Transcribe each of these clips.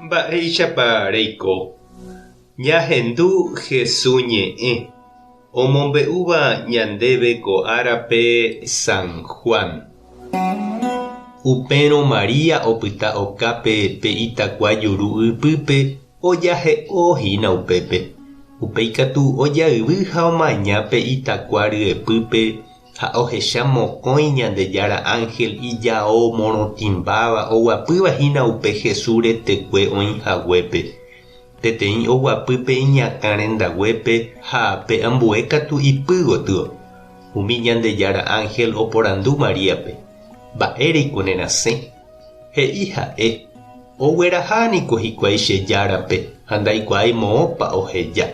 Mba'éichapa reiko. Ñahendu Jesús ñe'ẽ omombe'úva ñandéve ko árape San Juan. Upérõ María opyta okápe pe itakua juru ypýpe ojahe'õhína upépe. Upéikatu ojayvy ha omaña pe itakua ryepýpe ha ohecha mokõi Ñandejára Ángel ijao morotĩmbáva oguapývahína upe Jesús retekue oĩhaguépe. Peteĩ oguapýpe iñakã rendaguépe ha pe ambuékatu ipýgotýo. Umi Ñandejára Ángel oporandu Maríape. Mba'éreiko nerasẽ. He'i ha'e. Oguerahaniko hikuái che járape ha ndaikuaái moõpa oheja.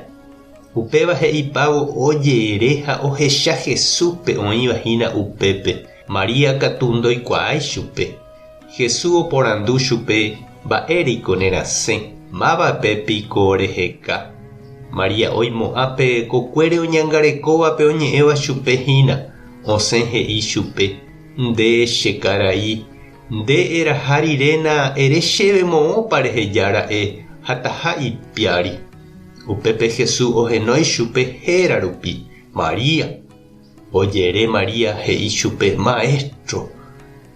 Upéva he'ipávo ojeere ha ohecha Jesúspe oĩvahína upépe. María katu ndoikuaái chupe. Jesús oporandu chupe mba'éreiko nerasẽ. Mávapepiko reheka. María oimo'ãpe kokuére oñangarekóvape oñe'ẽva chupe hína. Osẽ he'i chupe: nde che karai, nde eraha riréna ere chéve moõpa rehejára'e ha taha ipiári. Upépe Jesús ohenói chupe héra rupi: María. Ojere María he'i chupe: Maestro.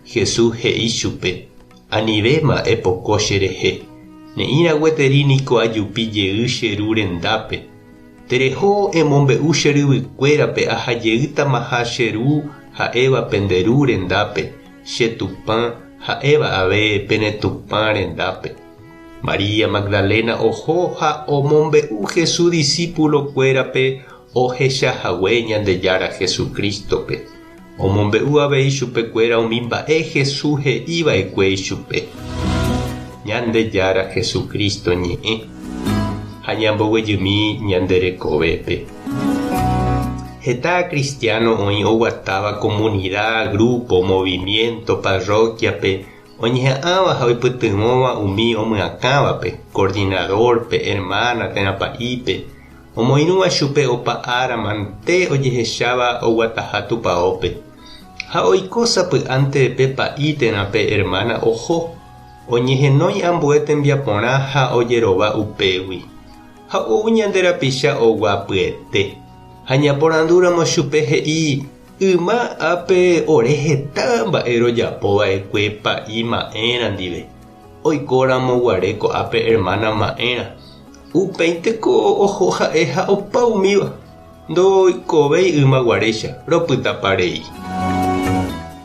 Jesús he'i chupe: anivéma epoko cherehe. Ne'írã gueteriniko ajupi jey che ru rendápe. Tereho emombe'u che ryvykuérape ahajeýtamaha che ru ha'évape nde ru rendápe, che tupã ha'éva ave pene tupã rendápe. María Magdalena oho ha omombe'u Jesús discípulokuérape ohechahague Ñandejára Jesucristope. Omombe'u avei chupekuéra umi mba'e Jesús he'íva'ekue chupe. Ñandejára Jesucristo ñe'ẽ ha ñamboguejymi ñanderekovépe. Heta cristiano oĩ oguatáva comunidad, grupo, movimiento, parroquiape oñeha'ãva ha oipytyvõva umi omyakãvape, coordinadorpe, hermana térãpa'ípe. Omoirũva chupe opa ára mante ojehecháva oguataha tupaópe. Ha oiko sapy'ánte pe pa'i térãpe hermana oho. Oñehenói ambue tembiaporã ha ojerova upégui. Ha ou ñanderapicha oguapyete. Ha ñaporandúramo chupe he'i: yma ápe ore heta mba'e rojapóva'ekue pa'i ma'érã ndive. Oikóramo guare ko ápe hermana ma'érã. Upéinteko oho ha'e ha opa umíva. Ndoikovéi yma guaréicha, ropytaparei.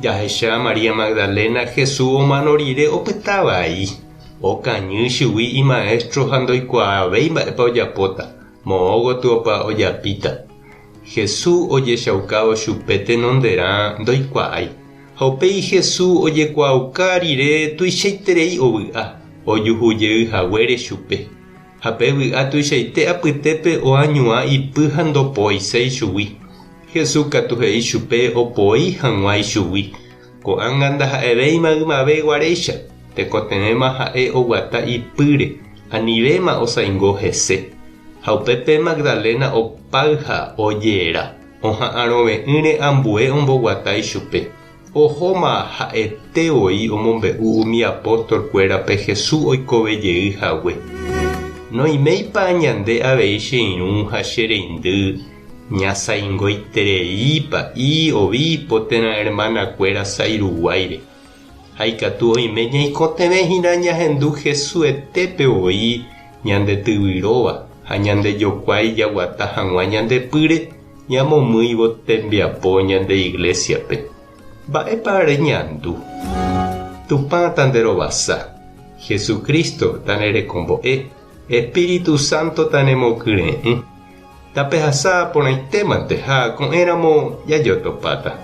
Jahecha María Magdalena Jesús omano rire opytavai. Okañy chugui imaestro ha ndoikuaavéi mba'épa ojapóta. Moõguatu opa ojapíta. Jesús ojechaukávo chupe tenonderã ndoikuaái. Ha upéi Jesús ojekuaauka rire tuichaiterei ovy'a. Ojuhujeyhaguére chupe. Ha pe vy'a tuichaite apytépe oañuã ipy ha ndopoiséi chugui. Jesús katu he'i chupe opoi hag̃uái chugui. Ko'ág̃a ndaha'evéima ymave guaréicha. Tekotevẽma ha'e oguata ipýre. Anivéma osãingo hese. Ha upépe Magdalena opáy ha ojéra. Oha'ãrove'ỹre ambue omboguatai chupe. Ohóma ha'etevoi omombe'u umi apóstolkuérape Jesús oikovejeyhague. Noĩméipa ñande avei che irũ ha che reindy. Ñasãingoiterei pa'i ovípo térã hermanakuéra sa'yruguáire. Ha ikatu oime ñaikotevẽhína ñahendu Jesúsete voi ñandetyvyróva ha ñandejokuái jaguata hag̃ua ñandepýre ñamomýivo tembiapo ñande iglesiape. Mba'épa reñandu. Tupãta nderovasa. Jesucristo ta nerekombo'e. Espíritu Santo ta nemokyre'ỹ. Tapehasa porãitémante ha ko'ẽramo jajotopáta.